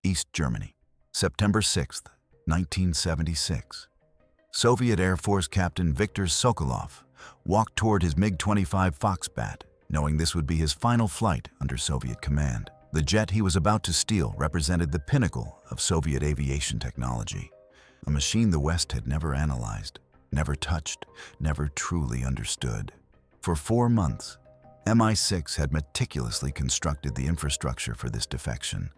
East Germany. September 6, 1976. Soviet Air Force Captain Viktor Sokolov walked toward his MiG-25 Foxbat, knowing this would be his final flight under Soviet command. The jet he was about to steal represented the pinnacle of Soviet aviation technology, a machine the West had never analyzed, never touched, never truly understood. For 4 months, MI6 had meticulously constructed the infrastructure for this defection,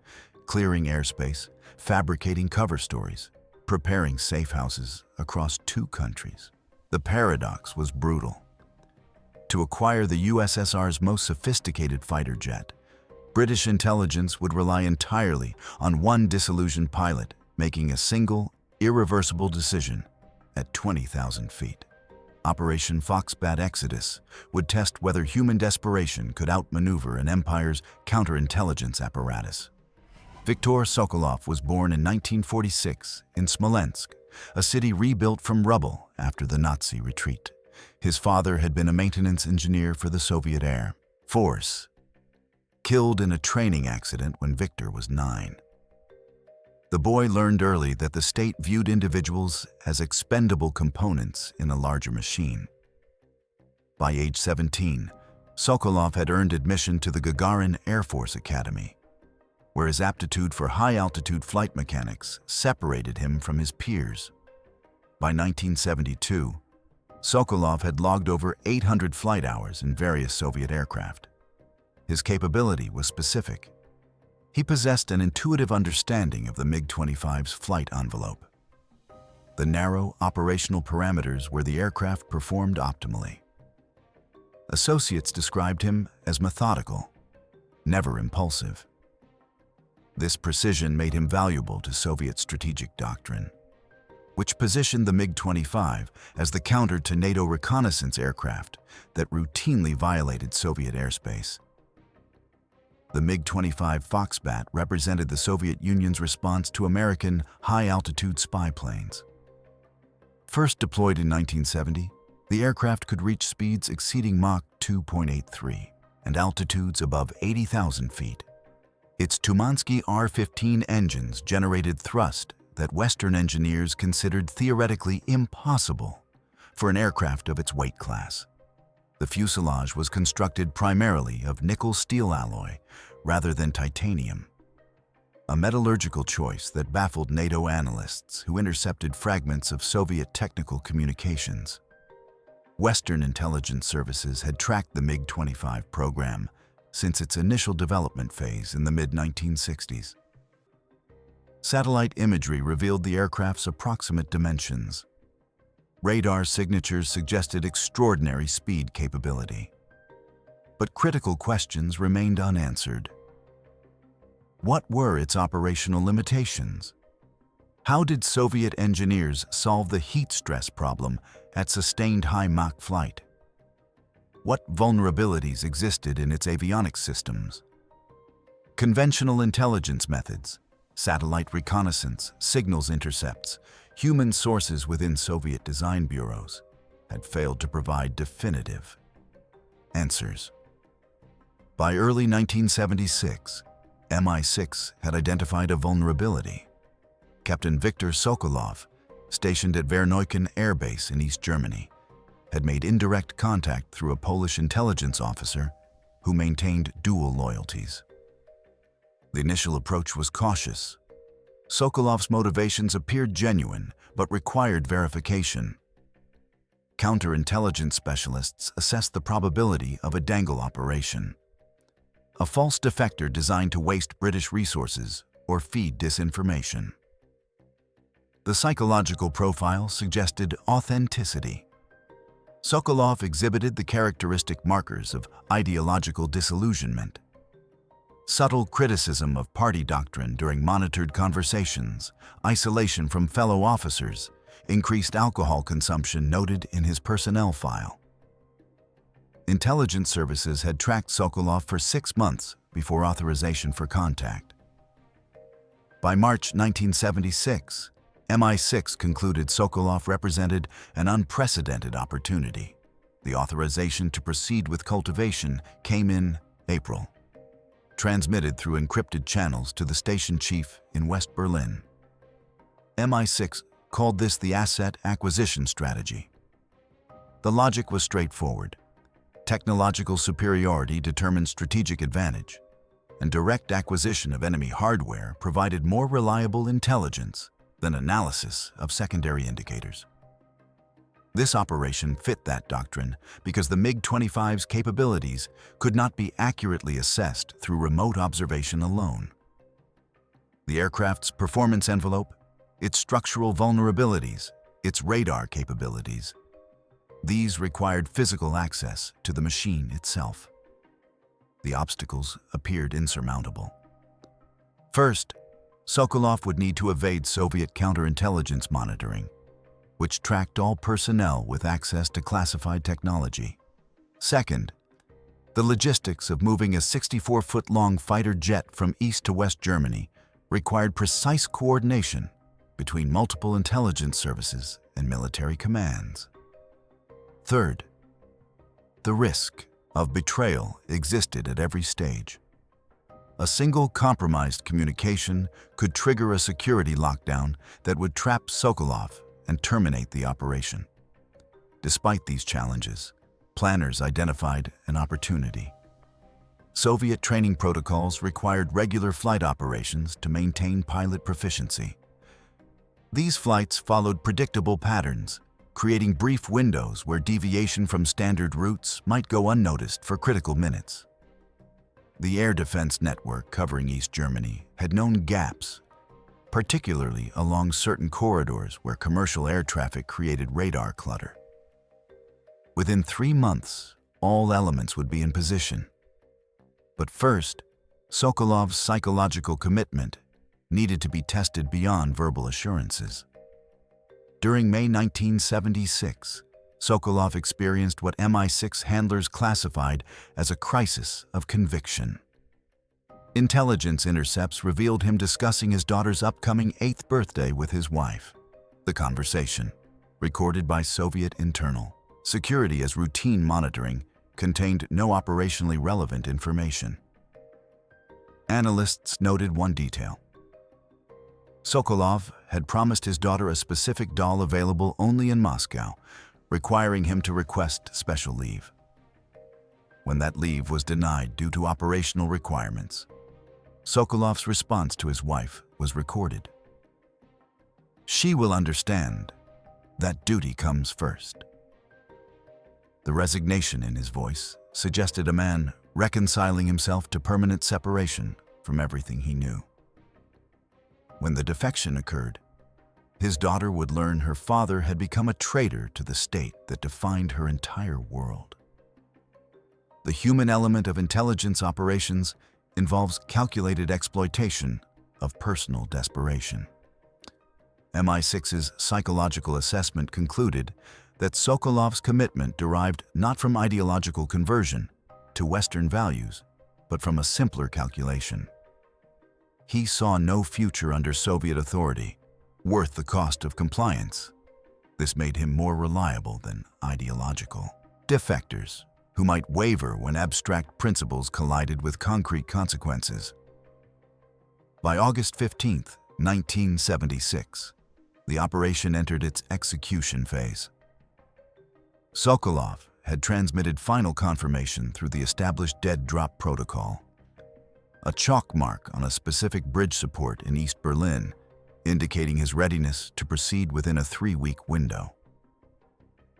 clearing airspace, fabricating cover stories, preparing safe houses across 2 countries. The paradox was brutal. To acquire the USSR's most sophisticated fighter jet, British intelligence would rely entirely on one disillusioned pilot making a single, irreversible decision at 20,000 feet. Operation Foxbat Exodus would test whether human desperation could outmaneuver an empire's counterintelligence apparatus. Viktor Sokolov was born in 1946 in Smolensk, a city rebuilt from rubble after the Nazi retreat. His father had been a maintenance engineer for the Soviet Air Force, killed in a training accident when Viktor was 9. The boy learned early that the state viewed individuals as expendable components in a larger machine. By age 17, Sokolov had earned admission to the Gagarin Air Force Academy, where his aptitude for high-altitude flight mechanics separated him from his peers. By 1972, Sokolov had logged over 800 flight hours in various Soviet aircraft. His capability was specific. He possessed an intuitive understanding of the MiG-25's flight envelope, the narrow operational parameters where the aircraft performed optimally. Associates described him as methodical, never impulsive. This precision made him valuable to Soviet strategic doctrine, which positioned the MiG-25 as the counter to NATO reconnaissance aircraft that routinely violated Soviet airspace. The MiG-25 Foxbat represented the Soviet Union's response to American high-altitude spy planes. First deployed in 1970, the aircraft could reach speeds exceeding Mach 2.83 and altitudes above 80,000 feet. Its Tumansky R-15 engines generated thrust that Western engineers considered theoretically impossible for an aircraft of its weight class. The fuselage was constructed primarily of nickel-steel alloy rather than titanium, a metallurgical choice that baffled NATO analysts who intercepted fragments of Soviet technical communications. Western intelligence services had tracked the MiG-25 program since its initial development phase in the mid-1960s. Satellite imagery revealed the aircraft's approximate dimensions. Radar signatures suggested extraordinary speed capability. But critical questions remained unanswered. What were its operational limitations? How did Soviet engineers solve the heat stress problem at sustained high Mach flight? What vulnerabilities existed in its avionics systems? Conventional intelligence methods, satellite reconnaissance, signals intercepts, human sources within Soviet design bureaus had failed to provide definitive answers. By early 1976, MI6 had identified a vulnerability. Captain Viktor Sokolov, stationed at Verneuken Air Base in East Germany, had made indirect contact through a Polish intelligence officer who maintained dual loyalties. The initial approach was cautious. Sokolov's motivations appeared genuine, but required verification. Counterintelligence specialists assessed the probability of a dangle operation, a false defector designed to waste British resources or feed disinformation. The psychological profile suggested authenticity. Sokolov exhibited the characteristic markers of ideological disillusionment. Subtle criticism of party doctrine during monitored conversations, isolation from fellow officers, increased alcohol consumption noted in his personnel file. Intelligence services had tracked Sokolov for 6 months before authorization for contact. By March 1976, MI6 concluded Sokolov represented an unprecedented opportunity. The authorization to proceed with cultivation came in April. transmitted through encrypted channels to the station chief in West Berlin. MI6 called this the asset acquisition strategy. The logic was straightforward. Technological superiority determined strategic advantage, and direct acquisition of enemy hardware provided more reliable intelligence than analysis of secondary indicators. This operation fit that doctrine because the MiG-25's capabilities could not be accurately assessed through remote observation alone. The aircraft's performance envelope, its structural vulnerabilities, its radar capabilities, these required physical access to the machine itself. The obstacles appeared insurmountable. First, Sokolov would need to evade Soviet counterintelligence monitoring, which tracked all personnel with access to classified technology. Second, the logistics of moving a 64-foot-long fighter jet from East to West Germany required precise coordination between multiple intelligence services and military commands. Third, the risk of betrayal existed at every stage. A single compromised communication could trigger a security lockdown that would trap Sokolov and terminate the operation. Despite these challenges, planners identified an opportunity. Soviet training protocols required regular flight operations to maintain pilot proficiency. These flights followed predictable patterns, creating brief windows where deviation from standard routes might go unnoticed for critical minutes. The air defense network covering East Germany had known gaps, particularly along certain corridors where commercial air traffic created radar clutter. Within 3 months, all elements would be in position. But first, Sokolov's psychological commitment needed to be tested beyond verbal assurances. During May 1976, Sokolov experienced what MI6 handlers classified as a crisis of conviction. Intelligence intercepts revealed him discussing his daughter's upcoming 8th birthday with his wife. The conversation, recorded by Soviet internal security as routine monitoring, contained no operationally relevant information. Analysts noted one detail. Sokolov had promised his daughter a specific doll available only in Moscow, requiring him to request special leave. When that leave was denied due to operational requirements, Sokolov's response to his wife was recorded. "She will understand that duty comes first." The resignation in his voice suggested a man reconciling himself to permanent separation from everything he knew. When the defection occurred, his daughter would learn her father had become a traitor to the state that defined her entire world. The human element of intelligence operations involves calculated exploitation of personal desperation. MI6's psychological assessment concluded that Sokolov's commitment derived not from ideological conversion to Western values, but from a simpler calculation. He saw no future under Soviet authority worth the cost of compliance. This made him more reliable than ideological. Defectors, who might waver when abstract principles collided with concrete consequences. By August 15, 1976, the operation entered its execution phase. Sokolov had transmitted final confirmation through the established dead drop protocol. A chalk mark on a specific bridge support in East Berlin, indicating his readiness to proceed within a 3-week window.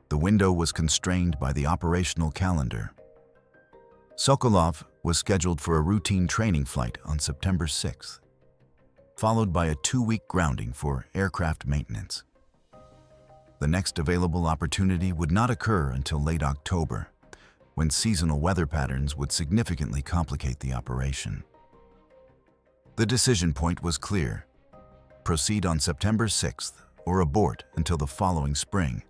The window was constrained by the operational calendar. Sokolov was scheduled for a routine training flight on September 6th, followed by a 2-week grounding for aircraft maintenance. The next available opportunity would not occur until late October, when seasonal weather patterns would significantly complicate the operation. The decision point was clear: proceed on September 6th or abort until the following spring.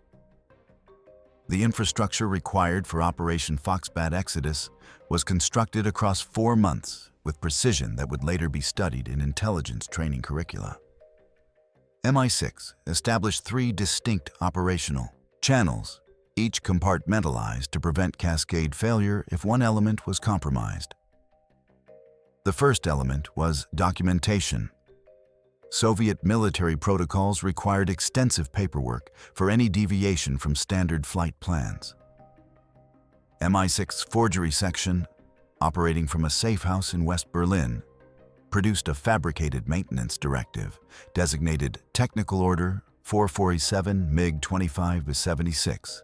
The infrastructure required for Operation Foxbat Exodus was constructed across 4 months with precision that would later be studied in intelligence training curricula. MI6 established 3 distinct operational channels, each compartmentalized to prevent cascade failure if one element was compromised. The first element was documentation. Soviet military protocols required extensive paperwork for any deviation from standard flight plans. MI6 forgery section, operating from a safe house in West Berlin, produced a fabricated maintenance directive designated Technical Order 4447 MiG-25 76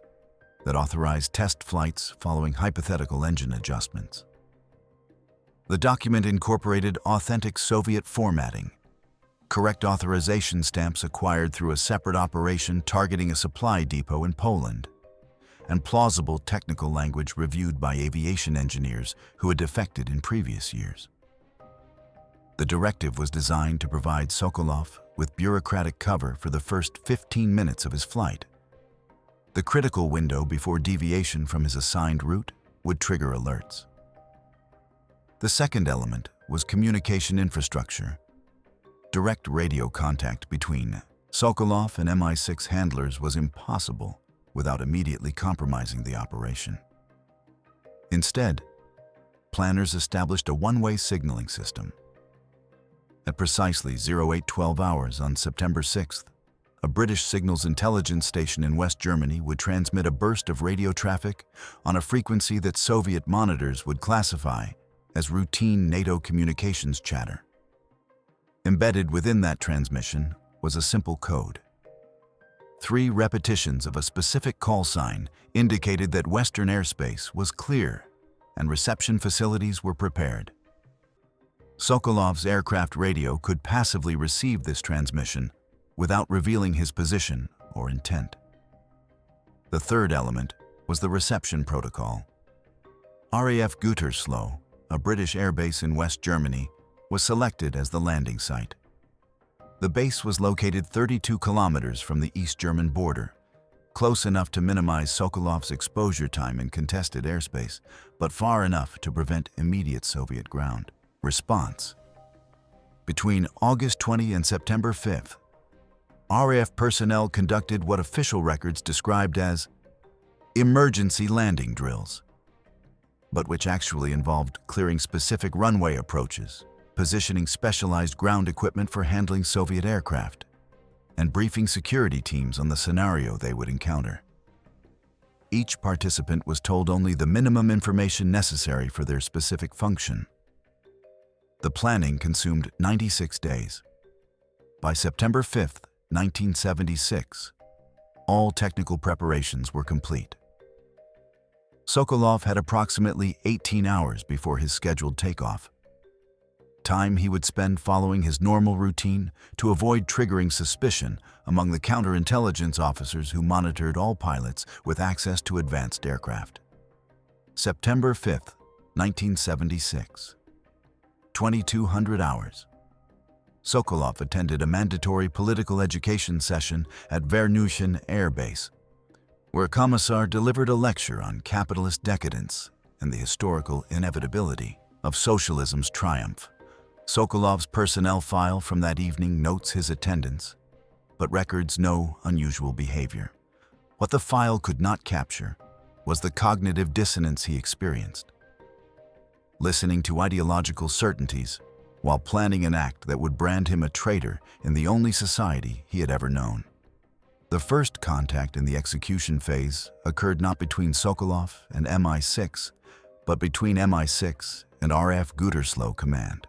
that authorized test flights following hypothetical engine adjustments. The document incorporated authentic Soviet formatting, correct authorization stamps acquired through a separate operation targeting a supply depot in Poland, and plausible technical language reviewed by aviation engineers who had defected in previous years. The directive was designed to provide Sokolov with bureaucratic cover for the first 15 minutes of his flight. The critical window before deviation from his assigned route would trigger alerts. The second element was communication infrastructure. Direct radio contact between Sokolov and MI6 handlers was impossible without immediately compromising the operation. Instead, planners established a one-way signaling system. At precisely 0812 hours on September 6th, a British signals intelligence station in West Germany would transmit a burst of radio traffic on a frequency that Soviet monitors would classify as routine NATO communications chatter. Embedded within that transmission was a simple code. 3 repetitions of a specific call sign indicated that Western airspace was clear and reception facilities were prepared. Sokolov's aircraft radio could passively receive this transmission without revealing his position or intent. The third element was the reception protocol. RAF Gütersloh, a British airbase in West Germany, was selected as the landing site. The base was located 32 kilometers from the East German border, close enough to minimize Sokolov's exposure time in contested airspace, but far enough to prevent immediate Soviet ground response. Between August 20 and September 5th, RAF personnel conducted what official records described as emergency landing drills, but which actually involved clearing specific runway approaches, positioning specialized ground equipment for handling Soviet aircraft, and briefing security teams on the scenario they would encounter. Each participant was told only the minimum information necessary for their specific function. The planning consumed 96 days. By September 5th, 1976, all technical preparations were complete. Sokolov had approximately 18 hours before his scheduled takeoff. Time he would spend following his normal routine to avoid triggering suspicion among the counterintelligence officers who monitored all pilots with access to advanced aircraft. September 5th, 1976. 2200 hours. Sokolov attended a mandatory political education session at Verneuchen Air Base, where a commissar delivered a lecture on capitalist decadence and the historical inevitability of socialism's triumph. Sokolov's personnel file from that evening notes his attendance, but records no unusual behavior. What the file could not capture was the cognitive dissonance he experienced. Listening to ideological certainties while planning an act that would brand him a traitor in the only society he had ever known. The first contact in the execution phase occurred not between Sokolov and MI6, but between MI6 and RAF Gütersloh Command.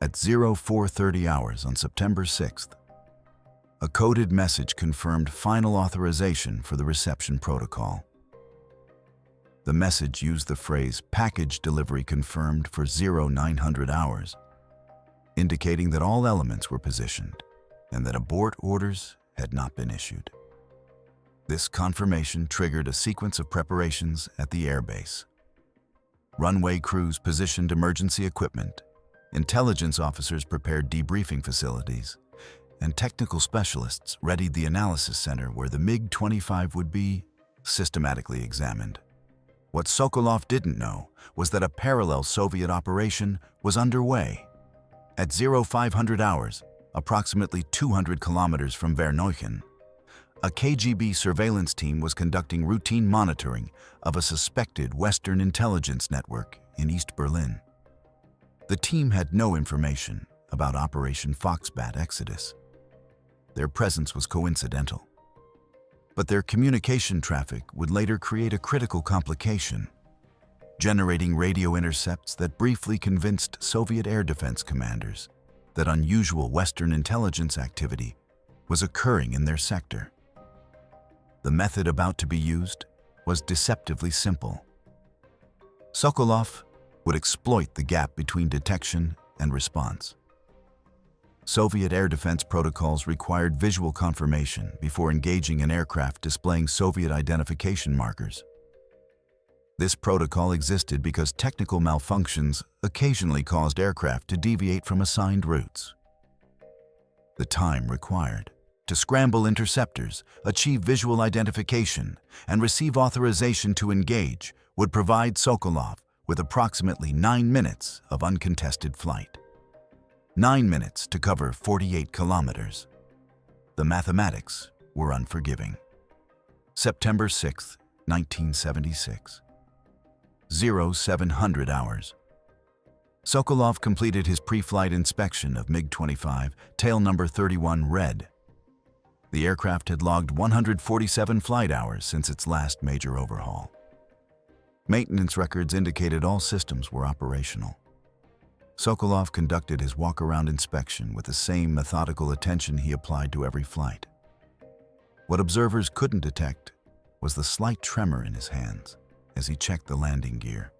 At 0430 hours on September 6th, a coded message confirmed final authorization for the reception protocol. The message used the phrase "package delivery confirmed" for 0900 hours, indicating that all elements were positioned and that abort orders had not been issued. This confirmation triggered a sequence of preparations at the airbase. Runway crews positioned emergency equipment, intelligence officers prepared debriefing facilities, and technical specialists readied the analysis center where the MiG-25 would be systematically examined. What Sokolov didn't know was that a parallel Soviet operation was underway. At 0500 hours, approximately 200 kilometers from Verneuchen, a KGB surveillance team was conducting routine monitoring of a suspected Western intelligence network in East Berlin. The team had no information about Operation Foxbat Exodus. Their presence was coincidental. But their communication traffic would later create a critical complication, generating radio intercepts that briefly convinced Soviet air defense commanders that unusual Western intelligence activity was occurring in their sector. The method about to be used was deceptively simple. Sokolof would exploit the gap between detection and response. Soviet air defense protocols required visual confirmation before engaging an aircraft displaying Soviet identification markers. This protocol existed because technical malfunctions occasionally caused aircraft to deviate from assigned routes. The time required to scramble interceptors, achieve visual identification, and receive authorization to engage would provide Sokolov with approximately 9 minutes of uncontested flight. 9 minutes to cover 48 kilometers. The mathematics were unforgiving. September 6, 1976. 0700 hours. Sokolov completed his pre-flight inspection of MiG-25, tail number 31 red. The aircraft had logged 147 flight hours since its last major overhaul. Maintenance records indicated all systems were operational. Sokolov conducted his walk-around inspection with the same methodical attention he applied to every flight. What observers couldn't detect was the slight tremor in his hands as he checked the landing gear,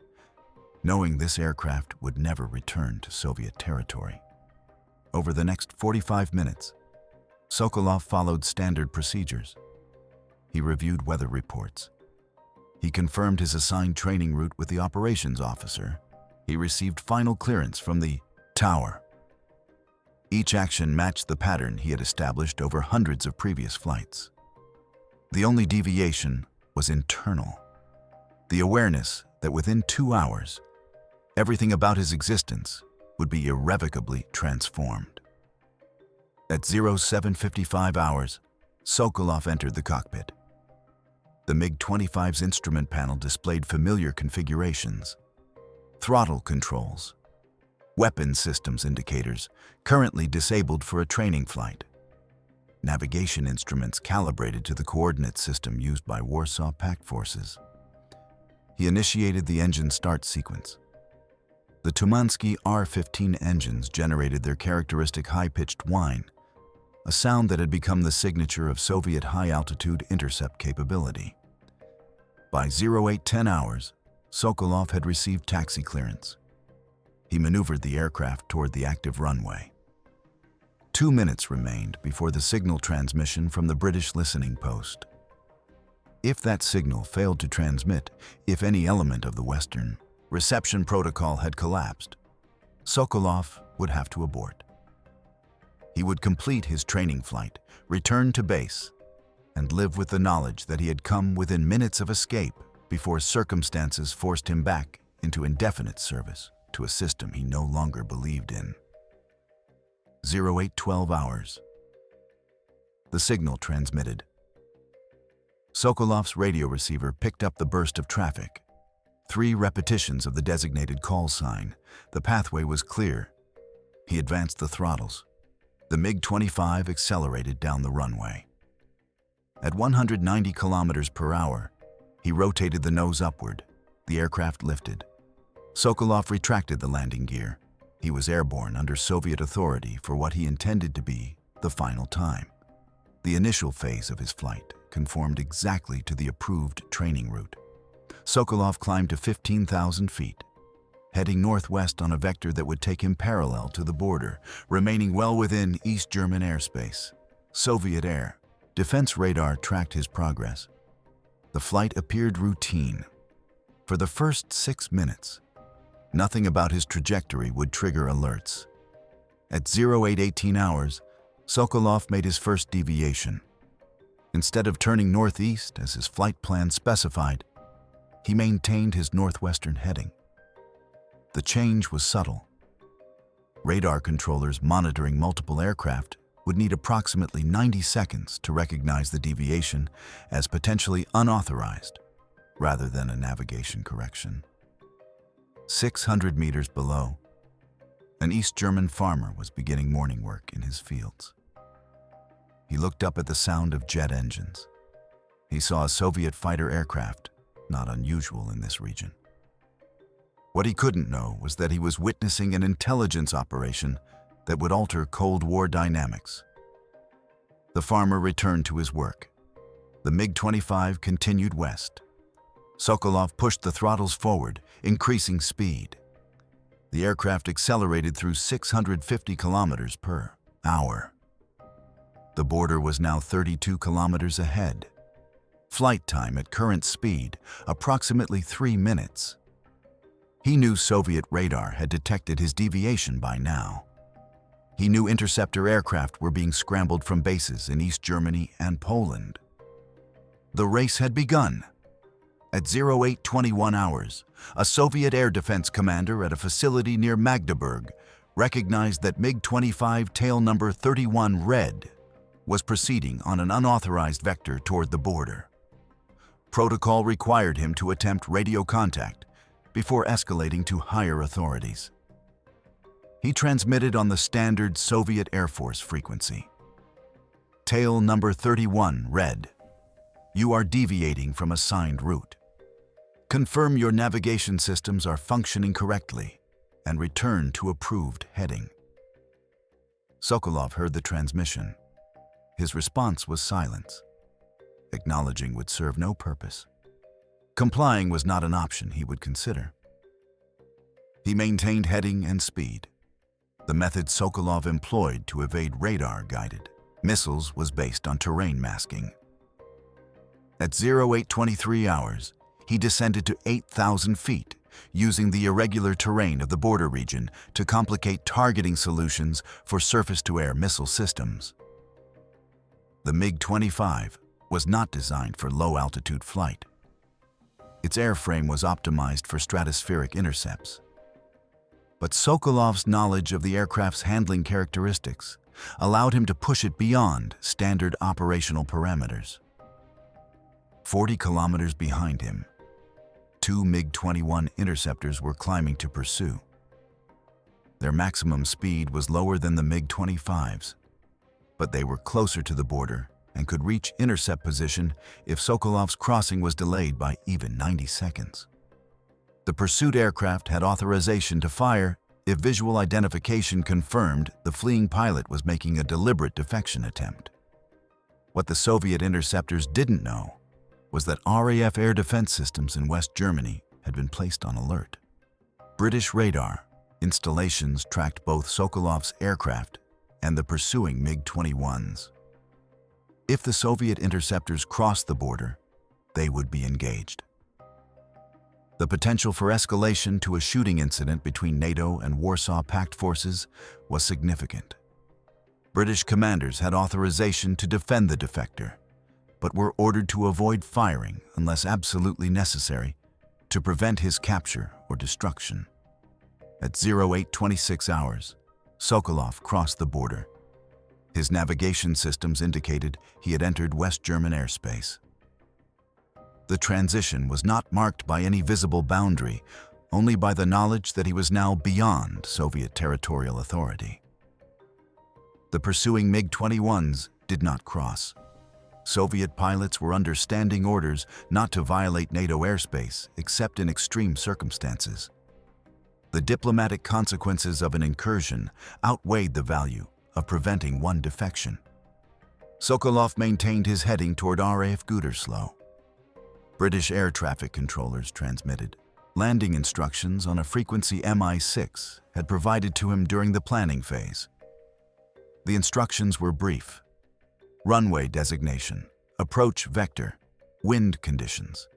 knowing this aircraft would never return to Soviet territory. Over the next 45 minutes, Sokolov followed standard procedures. He reviewed weather reports. He confirmed his assigned training route with the operations officer. He received final clearance from the tower. Each action matched the pattern he had established over hundreds of previous flights. The only deviation was internal. The awareness that within 2 hours, everything about his existence would be irrevocably transformed. At 0755 hours, Sokolov entered the cockpit. The MiG-25's instrument panel displayed familiar configurations: throttle controls, weapon systems indicators currently disabled for a training flight, navigation instruments calibrated to the coordinate system used by Warsaw Pact forces. He initiated the engine start sequence. The Tumansky R-15 engines generated their characteristic high-pitched whine, a sound that had become the signature of Soviet high-altitude intercept capability. By 0810 hours, Sokolov had received taxi clearance. He maneuvered the aircraft toward the active runway. 2 minutes remained before the signal transmission from the British listening post. If that signal failed to transmit, if any element of the Western reception protocol had collapsed, Sokolov would have to abort. He would complete his training flight, return to base, and live with the knowledge that he had come within minutes of escape before circumstances forced him back into indefinite service to a system he no longer believed in. 0812 hours. The signal transmitted. Sokolov's radio receiver picked up the burst of traffic. 3 repetitions of the designated call sign. The pathway was clear. He advanced the throttles. The MiG-25 accelerated down the runway. At 190 kilometers per hour, he rotated the nose upward. The aircraft lifted. Sokolov retracted the landing gear. He was airborne under Soviet authority for what he intended to be the final time. The initial phase of his flight conformed exactly to the approved training route. Sokolov climbed to 15,000 feet, heading northwest on a vector that would take him parallel to the border, remaining well within East German airspace. Soviet air defense radar tracked his progress. The flight appeared routine. For the first 6 minutes, nothing about his trajectory would trigger alerts. At 0818 hours, Sokolov made his first deviation. Instead of turning northeast as his flight plan specified, he maintained his northwestern heading. The change was subtle. Radar controllers monitoring multiple aircraft would need approximately 90 seconds to recognize the deviation as potentially unauthorized rather than a navigation correction. 600 meters below, An East German farmer was beginning morning work in his fields. He looked up at the sound of jet engines. He saw a Soviet fighter aircraft, not unusual in this region. What he couldn't know was that he was witnessing an intelligence operation that would alter Cold War dynamics. The farmer returned to his work. The MiG-25 continued west. Sokolov pushed the throttles forward, increasing speed. The aircraft accelerated through 650 kilometers per hour. The border was now 32 kilometers ahead. Flight time at current speed, approximately 3 minutes. He knew Soviet radar had detected his deviation by now. He knew interceptor aircraft were being scrambled from bases in East Germany and Poland. The race had begun. At 0821 hours, a Soviet air defense commander at a facility near Magdeburg recognized that MiG-25 tail number 31 Red was proceeding on an unauthorized vector toward the border. Protocol required him to attempt radio contact before escalating to higher authorities. He transmitted on the standard Soviet Air Force frequency. Tail number 31 Red, you are deviating from assigned route. Confirm your navigation systems are functioning correctly and return to approved heading. Sokolov heard the transmission. His response was silence. Acknowledging would serve no purpose. Complying was not an option he would consider. He maintained heading and speed. The method Sokolov employed to evade radar-guided missiles was based on terrain masking. At 0823 hours, he descended to 8,000 feet, using the irregular terrain of the border region to complicate targeting solutions for surface-to-air missile systems. The MiG-25 was not designed for low-altitude flight. Its airframe was optimized for stratospheric intercepts. But Sokolov's knowledge of the aircraft's handling characteristics allowed him to push it beyond standard operational parameters. 40 kilometers behind him, 2 MiG-21 interceptors were climbing to pursue. Their maximum speed was lower than the MiG-25's, but they were closer to the border and could reach intercept position if Sokolov's crossing was delayed by even 90 seconds. The pursued aircraft had authorization to fire if visual identification confirmed the fleeing pilot was making a deliberate defection attempt. What the Soviet interceptors didn't know was that RAF air defense systems in West Germany had been placed on alert. British radar installations tracked both Sokolov's aircraft and the pursuing MiG-21s. If the Soviet interceptors crossed the border, they would be engaged. The potential for escalation to a shooting incident between NATO and Warsaw Pact forces was significant. British commanders had authorization to defend the defector, but were ordered to avoid firing unless absolutely necessary to prevent his capture or destruction. At 0826 hours, Sokolov crossed the border. His navigation systems indicated he had entered West German airspace. The transition was not marked by any visible boundary, only by the knowledge that he was now beyond Soviet territorial authority. The pursuing MiG-21s did not cross. Soviet pilots were under standing orders not to violate NATO airspace except in extreme circumstances. The diplomatic consequences of an incursion outweighed the value of preventing one defection. Sokolov maintained his heading toward RAF Gütersloh. British air traffic controllers transmitted landing instructions on a frequency MI6 had provided to him during the planning phase. The instructions were brief: runway designation, approach vector, wind conditions.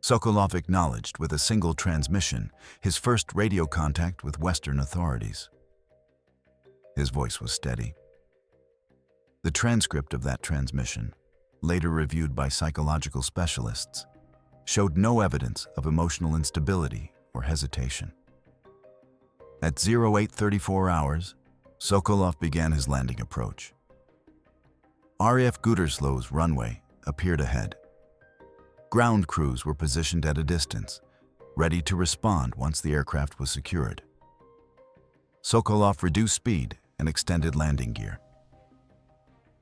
Sokolov acknowledged with a single transmission his first radio contact with Western authorities. His voice was steady. The transcript of that transmission, later reviewed by psychological specialists, showed no evidence of emotional instability or hesitation. At 0834 hours, Sokolov began his landing approach. RAF Gütersloh's runway appeared ahead. Ground crews were positioned at a distance, ready to respond once the aircraft was secured. Sokolov reduced speed and extended landing gear.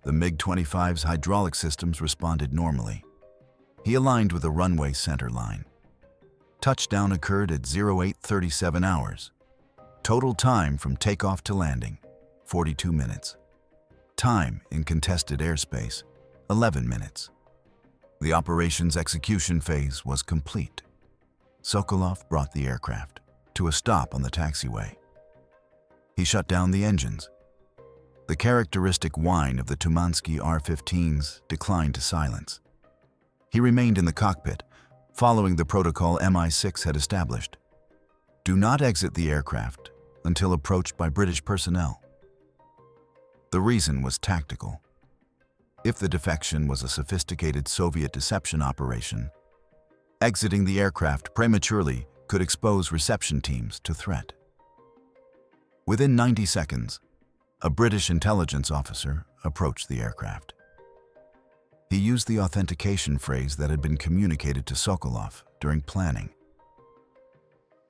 The MiG-25's hydraulic systems responded normally. He aligned with the runway center line. Touchdown occurred at 08:37 hours. Total time from takeoff to landing, 42 minutes. Time in contested airspace, 11 minutes. The operation's execution phase was complete. Sokolov brought the aircraft to a stop on the taxiway. He shut down the engines. The characteristic whine of the Tumansky R-15s declined to silence. He remained in the cockpit, following the protocol MI6 had established. Do not exit the aircraft until approached by British personnel. The reason was tactical. If the defection was a sophisticated Soviet deception operation, exiting the aircraft prematurely could expose reception teams to threat. Within 90 seconds, a British intelligence officer approached the aircraft. He used the authentication phrase that had been communicated to Sokolov during planning.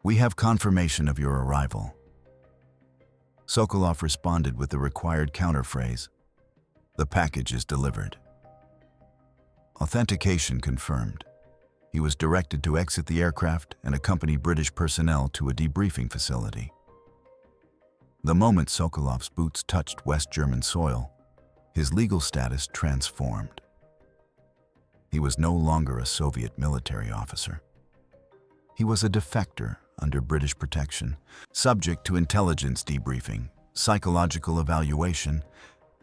"We have confirmation of your arrival." Sokolov responded with the required counterphrase, "The package is delivered." Authentication confirmed. He was directed to exit the aircraft and accompany British personnel to a debriefing facility. The moment Sokolov's boots touched West German soil, his legal status transformed. He was no longer a Soviet military officer. He was a defector under British protection, subject to intelligence debriefing, psychological evaluation,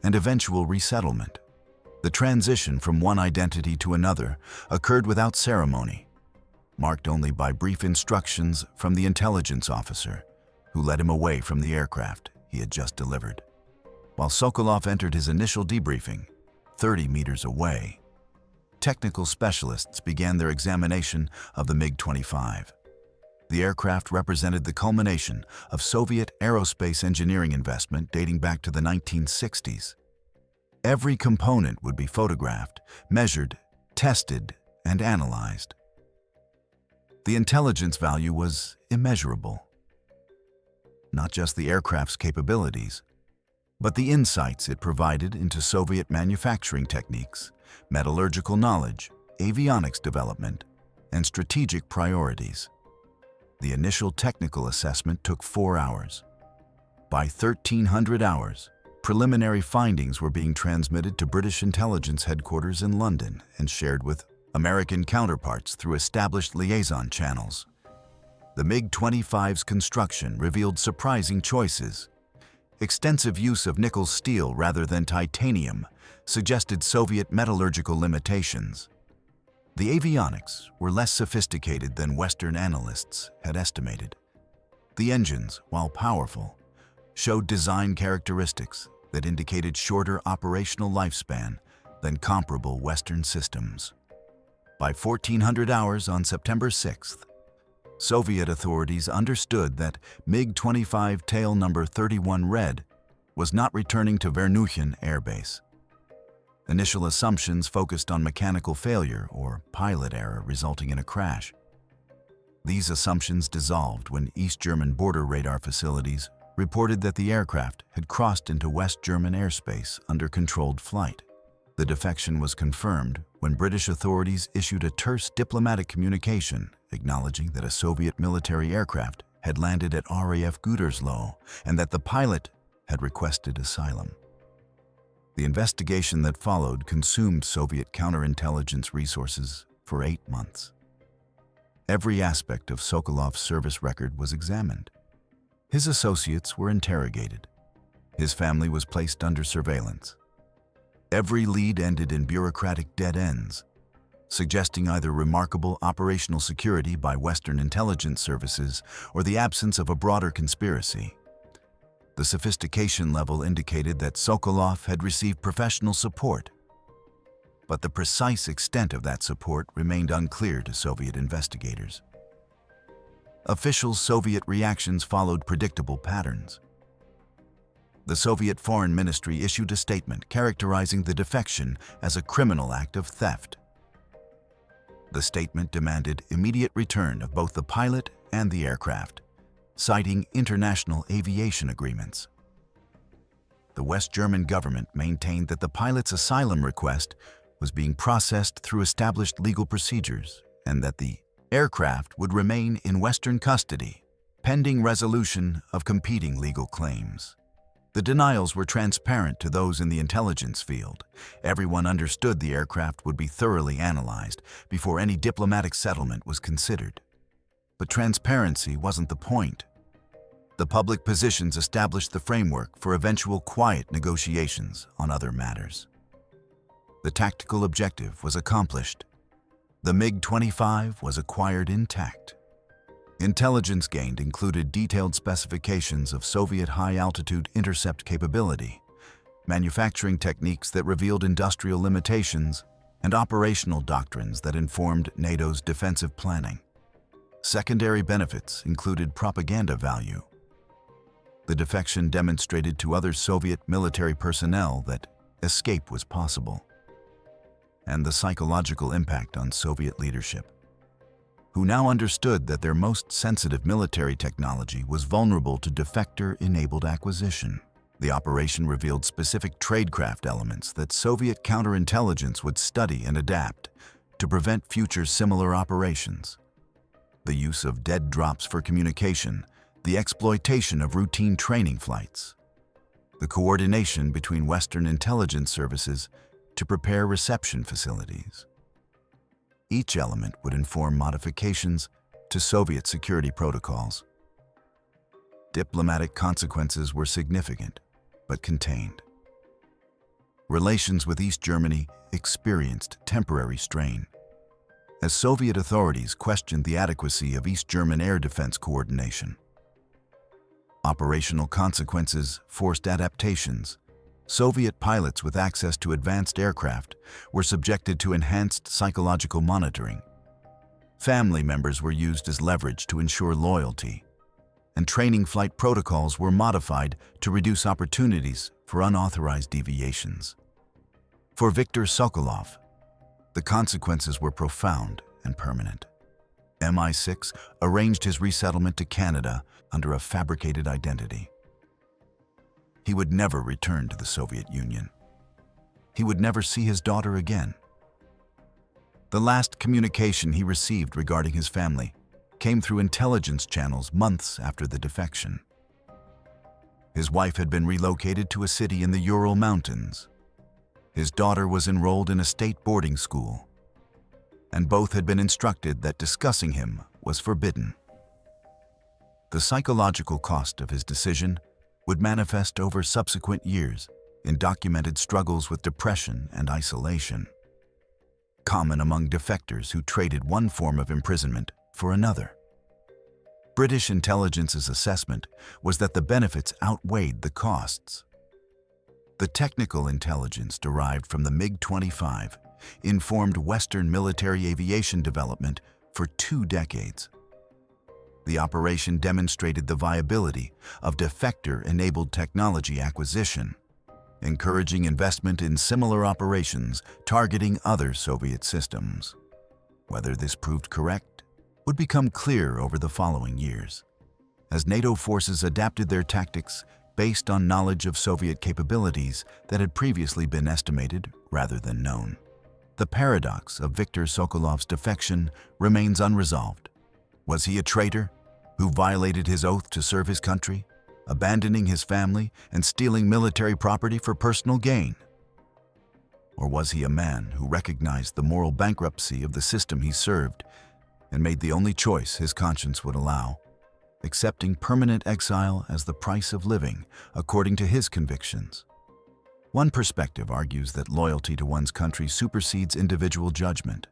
and eventual resettlement. The transition from one identity to another occurred without ceremony, marked only by brief instructions from the intelligence officer, who led him away from the aircraft he had just delivered. While Sokolov entered his initial debriefing, 30 meters away, technical specialists began their examination of the MiG-25. The aircraft represented the culmination of Soviet aerospace engineering investment dating back to the 1960s. Every component would be photographed, measured, tested, and analyzed. The intelligence value was immeasurable. Not just the aircraft's capabilities, but the insights it provided into Soviet manufacturing techniques, metallurgical knowledge, avionics development, and strategic priorities. The initial technical assessment took 4 hours. By 1300 hours, preliminary findings were being transmitted to British intelligence headquarters in London and shared with American counterparts through established liaison channels. The MiG-25's construction revealed surprising choices. Extensive use of nickel steel rather than titanium suggested Soviet metallurgical limitations. The avionics were less sophisticated than Western analysts had estimated. The engines, while powerful, showed design characteristics that indicated shorter operational lifespan than comparable Western systems. By 1400 hours on September 6th, Soviet authorities understood that MiG-25 tail number 31 Red was not returning to Vernuchen Air Base. Initial assumptions focused on mechanical failure or pilot error resulting in a crash. These assumptions dissolved when East German border radar facilities reported that the aircraft had crossed into West German airspace under controlled flight. The defection was confirmed when British authorities issued a terse diplomatic communication acknowledging that a Soviet military aircraft had landed at RAF Gütersloh and that the pilot had requested asylum. The investigation that followed consumed Soviet counterintelligence resources for 8 months. Every aspect of Sokolov's service record was examined. His associates were interrogated. His family was placed under surveillance. Every lead ended in bureaucratic dead ends, suggesting either remarkable operational security by Western intelligence services or the absence of a broader conspiracy. The sophistication level indicated that Sokolov had received professional support, but the precise extent of that support remained unclear to Soviet investigators. Official Soviet reactions followed predictable patterns. The Soviet Foreign Ministry issued a statement characterizing the defection as a criminal act of theft. The statement demanded immediate return of both the pilot and the aircraft, citing international aviation agreements. The West German government maintained that the pilot's asylum request was being processed through established legal procedures and that the aircraft would remain in Western custody, pending resolution of competing legal claims. The denials were transparent to those in the intelligence field. Everyone understood the aircraft would be thoroughly analyzed before any diplomatic settlement was considered. But transparency wasn't the point. The public positions established the framework for eventual quiet negotiations on other matters. The tactical objective was accomplished. The MiG-25 was acquired intact. Intelligence gained included detailed specifications of Soviet high-altitude intercept capability, manufacturing techniques that revealed industrial limitations, and operational doctrines that informed NATO's defensive planning. Secondary benefits included propaganda value. The defection demonstrated to other Soviet military personnel that escape was possible, and the psychological impact on Soviet leadership, who now understood that their most sensitive military technology was vulnerable to defector-enabled acquisition. The operation revealed specific tradecraft elements that Soviet counterintelligence would study and adapt to prevent future similar operations. The use of dead drops for communication, the exploitation of routine training flights, the coordination between Western intelligence services to prepare reception facilities. Each element would inform modifications to Soviet security protocols. Diplomatic consequences were significant, but contained. Relations with East Germany experienced temporary strain, as Soviet authorities questioned the adequacy of East German air defense coordination. Operational consequences forced adaptations. Soviet pilots with access to advanced aircraft were subjected to enhanced psychological monitoring. Family members were used as leverage to ensure loyalty, and training flight protocols were modified to reduce opportunities for unauthorized deviations. For Viktor Sokolov, the consequences were profound and permanent. MI6 arranged his resettlement to Canada under a fabricated identity. He would never return to the Soviet Union. He would never see his daughter again. The last communication he received regarding his family came through intelligence channels months after the defection. His wife had been relocated to a city in the Ural Mountains. His daughter was enrolled in a state boarding school, and both had been instructed that discussing him was forbidden. The psychological cost of his decision would manifest over subsequent years in documented struggles with depression and isolation, common among defectors who traded one form of imprisonment for another. British intelligence's assessment was that the benefits outweighed the costs. The technical intelligence derived from the MiG-25 informed Western military aviation development for 2 decades. The operation demonstrated the viability of defector-enabled technology acquisition, encouraging investment in similar operations targeting other Soviet systems. Whether this proved correct would become clear over the following years, as NATO forces adapted their tactics based on knowledge of Soviet capabilities that had previously been estimated rather than known. The paradox of Viktor Sokolov's defection remains unresolved. Was he a traitor who violated his oath to serve his country, abandoning his family and stealing military property for personal gain? Or was he a man who recognized the moral bankruptcy of the system he served and made the only choice his conscience would allow, accepting permanent exile as the price of living according to his convictions? One perspective argues that loyalty to one's country supersedes individual judgment.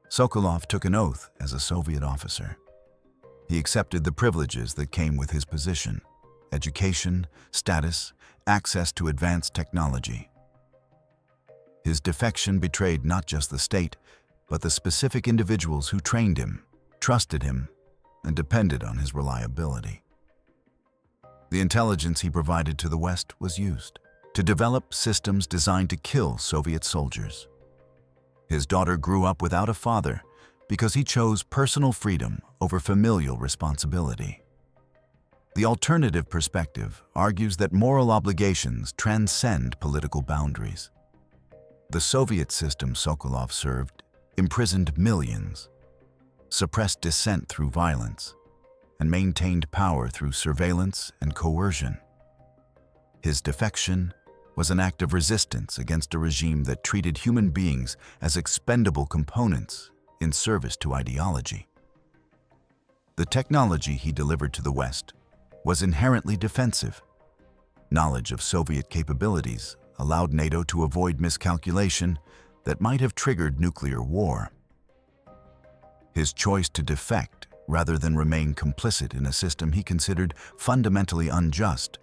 Sokolov took an oath as a Soviet officer. He accepted the privileges that came with his position: education, status, access to advanced technology. His defection betrayed not just the state, but the specific individuals who trained him, trusted him, and depended on his reliability. The intelligence he provided to the West was used to develop systems designed to kill Soviet soldiers. His daughter grew up without a father because he chose personal freedom over familial responsibility. The alternative perspective argues that moral obligations transcend political boundaries. The Soviet system Sokolov served imprisoned millions, suppressed dissent through violence, and maintained power through surveillance and coercion. His defection was an act of resistance against a regime that treated human beings as expendable components in service to ideology. The technology he delivered to the West was inherently defensive. Knowledge of Soviet capabilities allowed NATO to avoid miscalculation that might have triggered nuclear war. His choice to defect rather than remain complicit in a system he considered fundamentally unjust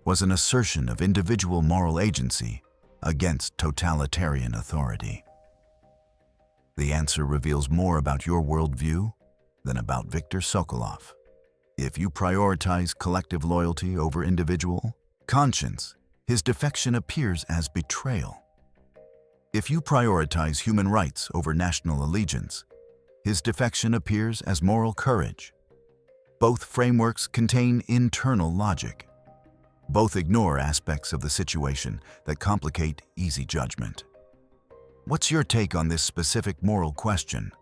was an assertion of individual moral agency against totalitarian authority. The answer reveals more about your worldview than about Viktor Sokolov. If you prioritize collective loyalty over individual conscience, his defection appears as betrayal. If you prioritize human rights over national allegiance, his defection appears as moral courage. Both frameworks contain internal logic. Both ignore aspects of the situation that complicate easy judgment. What's your take on this specific moral question?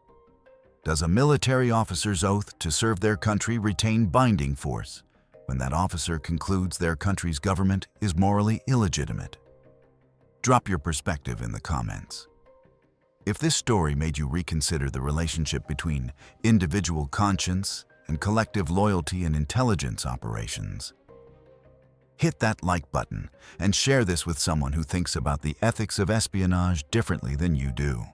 Does a military officer's oath to serve their country retain binding force when that officer concludes their country's government is morally illegitimate? Drop your perspective in the comments. If this story made you reconsider the relationship between individual conscience and collective loyalty in intelligence operations, hit that like button and share this with someone who thinks about the ethics of espionage differently than you do.